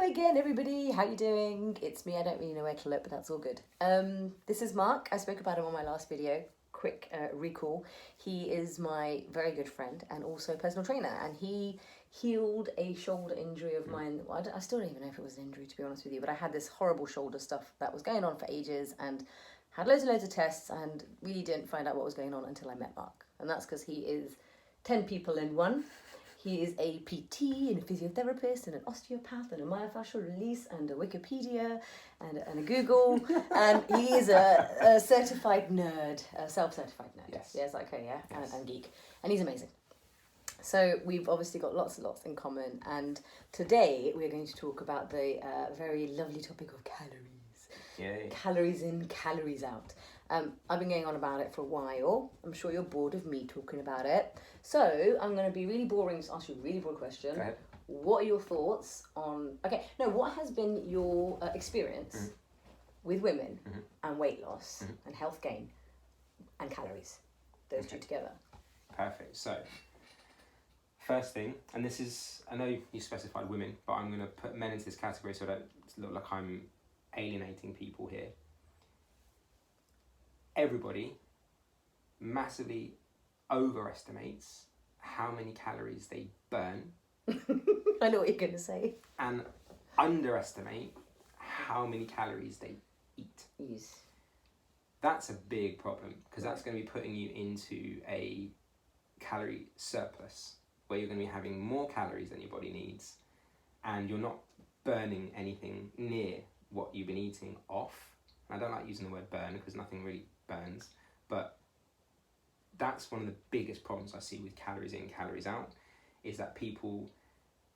again, everybody. How you doing? It's me. I don't really know where to look, but that's all good. This is Mark. I spoke about him on my last video. Quick recall. He is my very good friend and also personal trainer, and he healed a shoulder injury of mine. I still don't even know if it was an injury, to be honest with you, but I had this horrible shoulder stuff that was going on for ages and had loads and loads of tests and really didn't find out what was going on until I met Mark. And that's because he is 10 people in one. He is a PT and a physiotherapist and an osteopath and a myofascial release and a Wikipedia and a Google. And he is a certified nerd, a self-certified nerd. Yes, okay, yeah, yes. And geek. And he's amazing. So we've obviously got lots and lots in common. And today we're going to talk about the very lovely topic of calories. Yay. Calories in, calories out. I've been going on about it for a while. I'm sure you're bored of me talking about it. So I'm going to be really boring, just ask you a really boring question. Go ahead. What are your thoughts on... what has been your experience with women and weight loss and health gain and calories? Those two together. Perfect. So, first thing, and this is... I know you specified women, but I'm going to put men into this category so I don't look like I'm alienating people here. Everybody massively overestimates how many calories they burn. I know what you're going to say. And underestimate how many calories they eat. Yes. That's a big problem because that's going to be putting you into a calorie surplus where you're going to be having more calories than your body needs and you're not burning anything near what you've been eating off. And I don't like using the word burn because nothing really burns, but that's one of the biggest problems I see with calories in, calories out, is that people,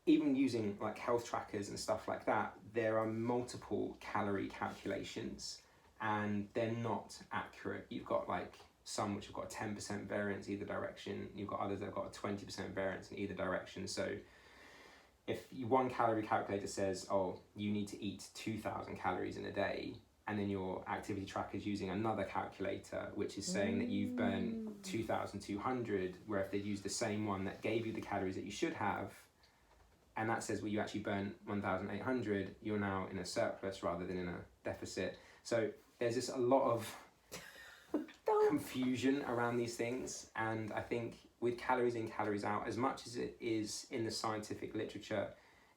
even using like health trackers and stuff like that, there are multiple calorie calculations and they're not accurate. You've got like some which have got a 10% variance either direction, you've got others that have got a 20% variance in either direction. So if one calorie calculator says, oh, you need to eat 2,000 calories in a day, and then your activity tracker is using another calculator, which is saying that you've burned 2,200, where if they'd used the same one that gave you the calories that you should have, and that says, well, you actually burn 1,800, you're now in a surplus rather than in a deficit. So there's just a lot of confusion around these things. And I think with calories in, calories out, as much as it is in the scientific literature,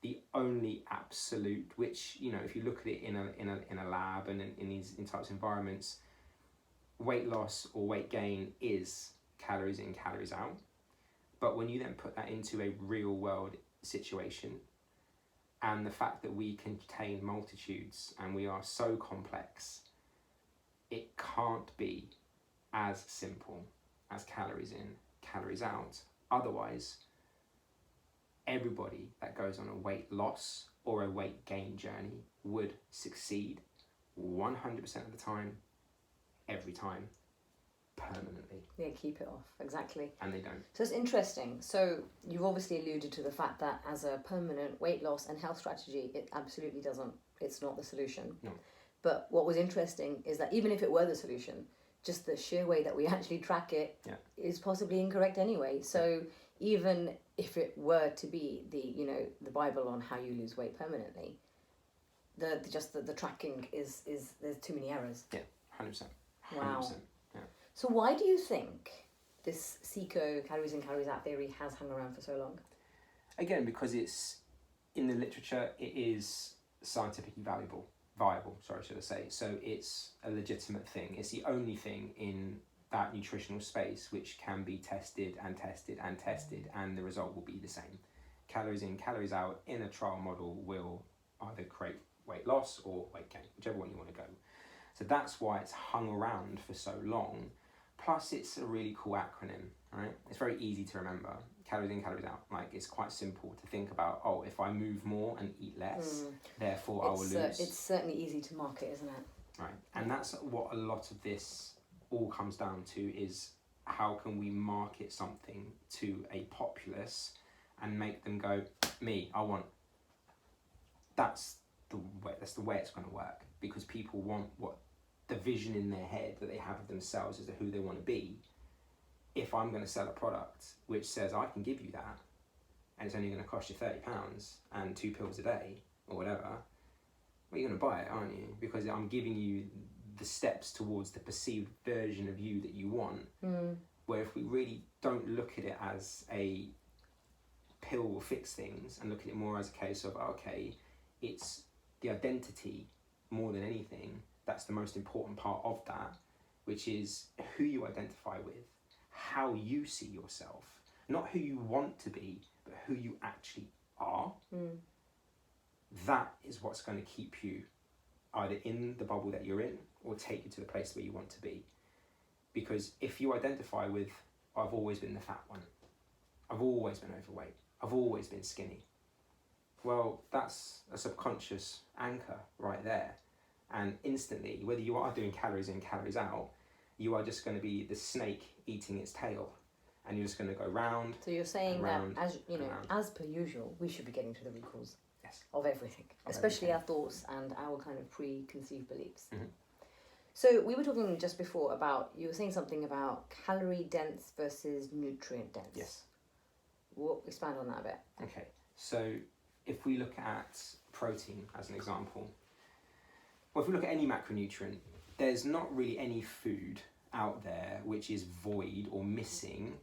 the only absolute, which, you know, if you look at it in a lab and in these types of environments, weight loss or weight gain is calories in, calories out. But when you then put that into a real world situation, and the fact that we contain multitudes and we are so complex, it can't be as simple as calories in, calories out. Otherwise, everybody that goes on a weight loss or a weight gain journey would succeed 100% of the time, every time, permanently. Yeah, keep it off, exactly. And they don't. So it's interesting. So you've obviously alluded to the fact that as a permanent weight loss and health strategy, it absolutely doesn't, it's not the solution. No. But what was interesting is that even if it were the solution, just the sheer way that we actually track it is possibly incorrect anyway. So even if it were to be the Bible on how you lose weight permanently, the tracking is there's too many errors. Yeah, 100%. 100%. Wow. Yeah. So why do you think this CICO, calories in, calories out theory has hung around for so long? Again, because it's in the literature, it is scientifically viable, should I say. So it's a legitimate thing. It's the only thing in that nutritional space which can be tested and tested and tested, and the result will be the same. Calories in, calories out in a trial model will either create weight loss or weight gain, whichever one you want to go. So that's why it's hung around for so long. Plus it's a really cool acronym, right? It's very easy to remember. Calories in, calories out. Like, it's quite simple to think about, oh, if I move more and eat less, therefore I will lose. It's certainly easy to market, isn't it? Right. And that's what a lot of this all comes down to, is how can we market something to a populace and make them go, me, I want. That's the way it's going to work, because people want what the vision in their head that they have of themselves as to who they want to be. If I'm going to sell a product which says I can give you that, and it's only going to cost you £30 and 2 pills a day, or whatever, well, you're going to buy it, aren't you? Because I'm giving you the steps towards the perceived version of you that you want. Where if we really don't look at it as a pill will fix things and look at it more as a case of, okay, it's the identity more than anything that's the most important part of that, which is who you identify with, how you see yourself, not who you want to be, but who you actually are. That is what's going to keep you either in the bubble that you're in or take you to the place where you want to be. Because if you identify with, I've always been the fat one, I've always been overweight, I've always been skinny, well, that's a subconscious anchor right there. And instantly, whether you are doing calories in, calories out, you are just going to be the snake eating its tail. And you're just going to go round. So you're saying round, that, as you know, as per usual, we should be getting to the root cause of everything, Of especially everything. our thoughts and our kind of preconceived beliefs. So we were talking just before about, you were saying something about calorie dense versus nutrient dense. Yes. We'll expand on that a bit. Okay, so if we look at protein as an example, well, if we look at any macronutrient, there's not really any food out there which is void or missing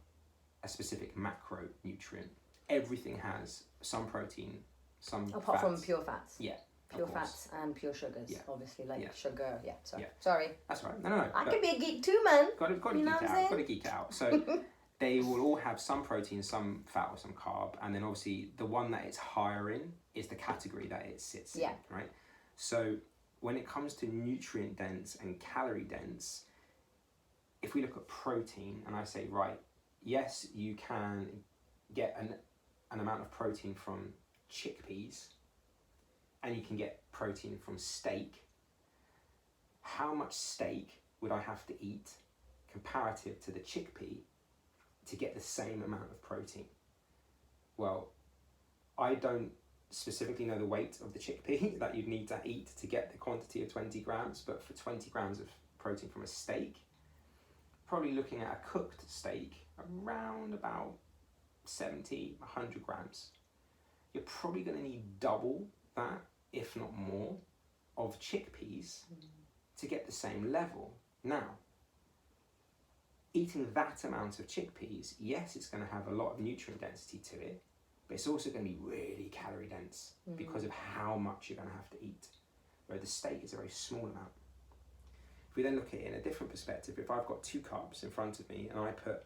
a specific macronutrient. Everything has some protein, some Apart fats. from pure fats. Yeah. Pure fats and pure sugars, obviously, like sugar. Yeah, sorry. Yeah. Sorry. That's right. No. I could be a geek too, man. Got to You geek know it what I'm out. saying? Got to geek it out. So they will all have some protein, some fat, or some carb, and then obviously the one that it's higher in is the category that it sits in. Right. So when it comes to nutrient dense and calorie dense, if we look at protein, and I say, right, yes, you can get an amount of protein from chickpeas, and you can get protein from steak. How much steak would I have to eat comparative to the chickpea to get the same amount of protein? Well, I don't specifically know the weight of the chickpea that you'd need to eat to get the quantity of 20 grams, but for 20 grams of protein from a steak, probably looking at a cooked steak around about 70, 100 grams. You're probably going to need double that, if not more, of chickpeas to get the same level. Now, eating that amount of chickpeas, yes, it's going to have a lot of nutrient density to it, but it's also going to be really calorie dense because of how much you're going to have to eat. Where the steak is a very small amount. If we then look at it in a different perspective, if I've got 2 cups in front of me and I put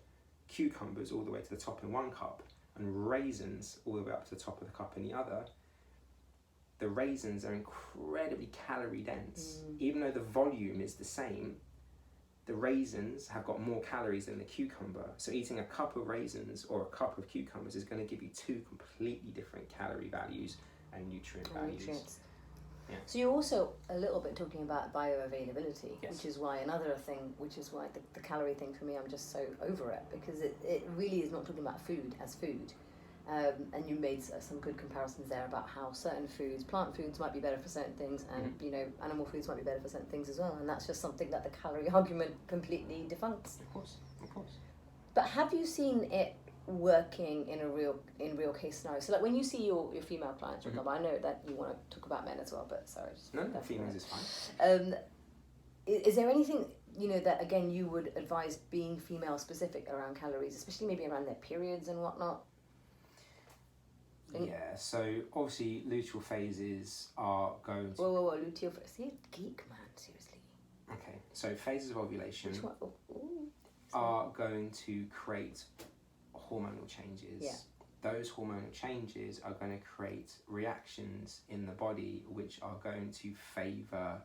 cucumbers all the way to the top in one cup and raisins all the way up to the top of the cup in the other, the raisins are incredibly calorie dense. Even though the volume is the same, the raisins have got more calories than the cucumber. So eating a cup of raisins or a cup of cucumbers is going to give you 2 completely different calorie values and nutrient values. Nutrients. Yeah. So you're also a little bit talking about bioavailability, Yes. which is why the calorie thing for me, I'm just so over it, because it really is not talking about food as food. And you made some good comparisons there about how certain foods, plant foods might be better for certain things, and you know, animal foods might be better for certain things as well, and that's just something that the calorie argument completely debunks. Of course. But have you seen it working in real case scenarios? So like when you see your female clients, for example, I know that you want to talk about men as well, but sorry. No, females is fine. Is there anything, you know, that again you would advise being female specific around calories, especially maybe around their periods and whatnot? Yeah, so obviously luteal phases are going to... Whoa, luteal phase. See, geek man, seriously. Okay, so phases of ovulation Which one? Ooh. are going to create hormonal changes. Yeah. Those hormonal changes are going to create reactions in the body which are going to favour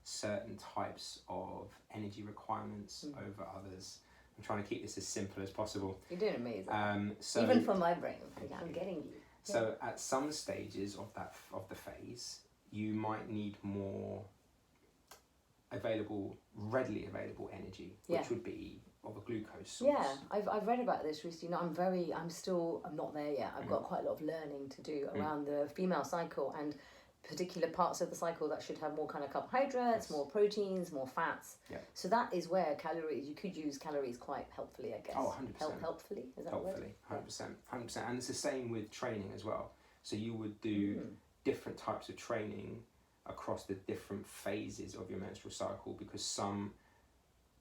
certain types of energy requirements over others. I'm trying to keep this as simple as possible. You're doing amazing. So even for my brain, I'm getting you. So at some stages of the phase, you might need more readily available energy, which would be of a glucose source. Yeah, I've read about this recently. I'm not there yet. I've got quite a lot of learning to do around the female cycle and particular parts of the cycle that should have more kind of carbohydrates, more proteins, more fats. Yeah. So that is where you could use calories quite helpfully, I guess. Oh, 100%. Helpfully, is that Helpfully, 100%. And it's the same with training as well. So you would do different types of training across the different phases of your menstrual cycle, because some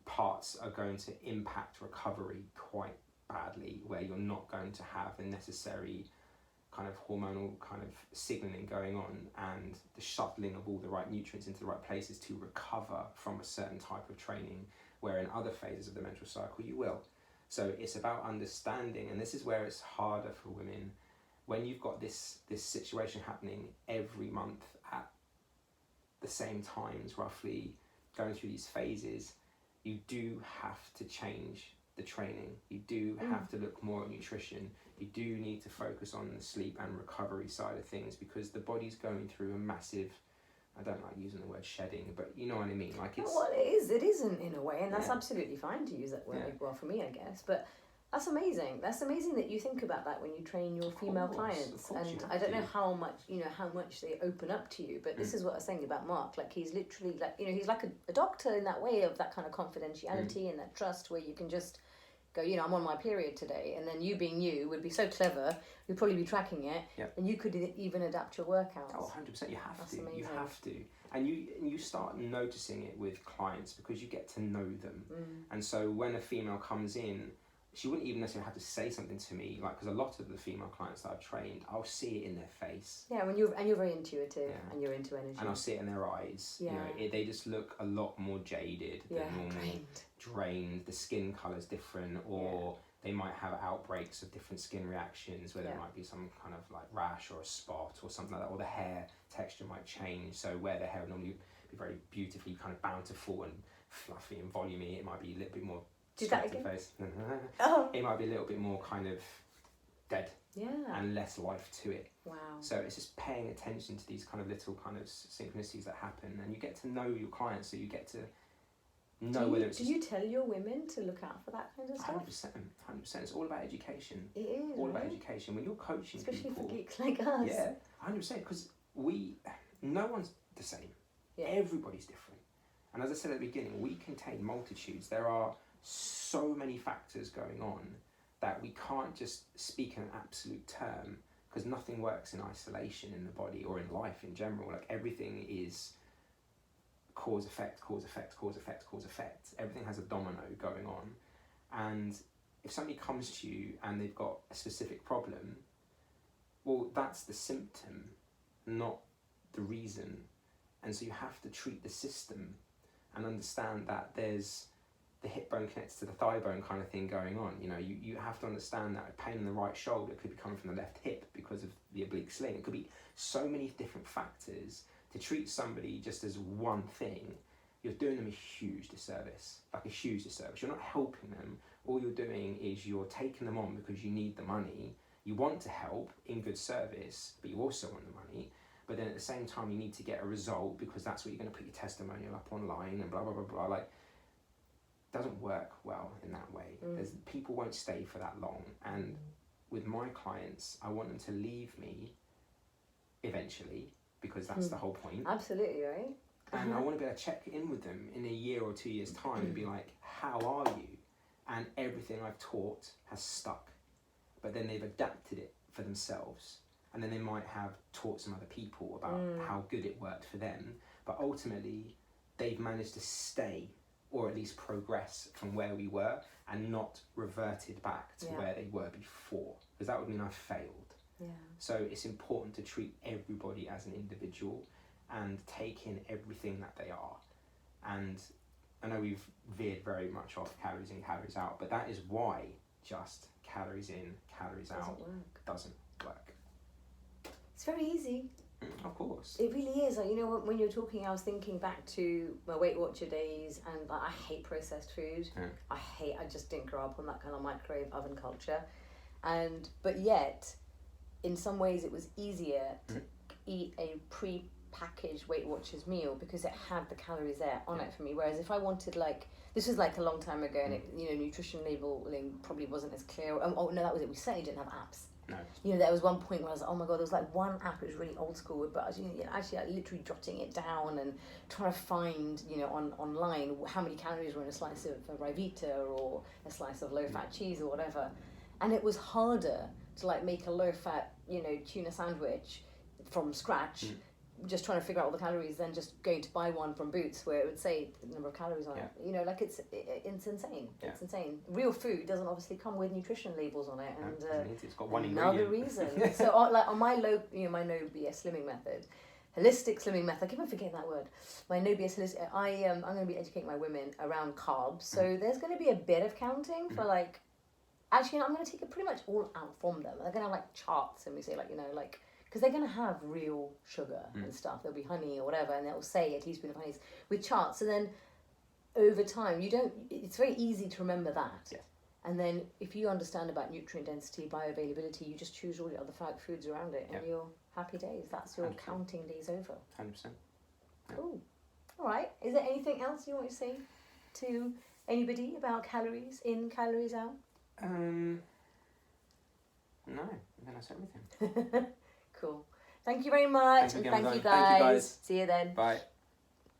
parts are going to impact recovery quite badly, where you're not going to have the necessary kind of hormonal kind of signaling going on and the shuttling of all the right nutrients into the right places to recover from a certain type of training, where in other phases of the menstrual cycle you will. So it's about understanding, and this is where it's harder for women, when you've got this situation happening every month at the same times, roughly, going through these phases, you do have to change the training. You do have to look more at nutrition. You do need to focus on the sleep and recovery side of things, because the body's going through a massive, I don't like using the word shedding, but you know what I mean. Like it's. Well, it isn't in a way, and that's absolutely fine to use that word. Well, for me, I guess, but. That's amazing. That's amazing that you think about that when you train your female clients. And I don't know how much they open up to you, but this is what I was saying about Mark. Like, he's literally like, he's like a doctor in that way, of that kind of confidentiality and that trust, where you can just go, I'm on my period today, and then you being you would be so clever, you'd probably be tracking it, and you could even adapt your workouts. Oh, 100%. You have to. Amazing. You have to. And you start noticing it with clients, because you get to know them. And so when a female comes in, she wouldn't even necessarily have to say something to me, like, because a lot of the female clients that I've trained, I'll see it in their face. Yeah, you're very intuitive, and you're into energy. And I'll see it in their eyes. Yeah. They just look a lot more jaded than normal. Drained. The skin colour's different, or they might have outbreaks of different skin reactions, where there might be some kind of like rash or a spot or something like that, or the hair texture might change. So where the hair would normally be very beautifully kind of bountiful and fluffy and volumey, it might be a little bit more. Do that again? Face. Oh. It might be a little bit more kind of dead and less life to it. Wow. So it's just paying attention to these kind of little kind of synchronicities that happen, and you get to know your clients, so you get to know whether it's. Do you tell your women to look out for that kind of stuff? 100%. It's all about education. It is. All about education. When you're coaching especially people, for geeks like us. Yeah, 100%. Because no one's the same. Yeah. Everybody's different. And as I said at the beginning, we contain multitudes. There are so many factors going on that we can't just speak in an absolute term, because nothing works in isolation in the body or in life in general. Like, everything is cause effect, cause effect, cause effect, cause effect. Everything has a domino going on. And if somebody comes to you and they've got a specific problem, well, that's the symptom, not the reason. And so you have to treat the system and understand that there's the hip bone connects to the thigh bone kind of thing going on. You have to understand that a pain in the right shoulder could be coming from the left hip because of the oblique sling. It could be so many different factors. To treat somebody just as one thing, you're doing them a huge disservice. Like, a huge disservice. You're not helping them. All you're doing is you're taking them on because you need the money. You want to help in good service, but you also want the money. But then at the same time, you need to get a result, because that's what you're going to put your testimonial up online and blah, blah, blah, blah. Like, doesn't work well in that way. People won't stay for that long. And with my clients, I want them to leave me eventually, because that's the whole point. Absolutely, right? And I want to be able to check in with them in a year or 2 years' time and be like, how are you? And everything I've taught has stuck. But then they've adapted it for themselves. And then they might have taught some other people about how good it worked for them. But ultimately, they've managed to stay, or at least progress from where we were, and not reverted back to where they were before. Because that would mean I failed. Yeah. So it's important to treat everybody as an individual and take in everything that they are. And I know we've veered very much off calories in, calories out, but that is why just calories in, calories out doesn't work. It's very easy. Of course. It really is. Like, when you're talking, I was thinking back to my Weight Watcher days, and I hate processed food. I just didn't grow up on that kind of microwave oven culture. But yet, in some ways, it was easier to eat a pre-packaged Weight Watchers meal, because it had the calories there on it for me. Whereas if I wanted, this was like a long time ago, and nutrition labeling probably wasn't as clear. Oh no, that was it. We certainly didn't have apps. No. There was one point where I was like, oh my god, there was like one app. It was really old school, but I was actually literally jotting it down and trying to find online how many calories were in a slice of Ryvita or a slice of low-fat cheese or whatever. And it was harder to make a low-fat tuna sandwich from scratch, just trying to figure out all the calories, then just going to buy one from Boots where it would say the number of calories on it. You know, like it's insane. It's insane. Real food doesn't obviously come with nutrition labels on it, and it's got one another ingredient. reason. So on my my no BS slimming method, holistic slimming method, I keep on forgetting that word. My no BS holistic, I'm going to be educating my women around carbs. So there's going to be a bit of counting for like, actually, I'm going to take it pretty much all out from them. They're going to have like charts, and we say like, you know, like, because they're going to have real sugar and stuff. There'll be honey or whatever, and they'll say a teaspoon of honey with charts. And then over time, it's very easy to remember that. Yes. And then if you understand about nutrient density, bioavailability, you just choose all the other foods around it, and you're happy days. That's your 100%. Counting days over. 100%. Yeah. Cool. All right. Is there anything else you want to say to anybody about calories in, calories out? No, I think that's everything. Cool. Thank you very much. Thank you, and thank you guys. See you then. Bye.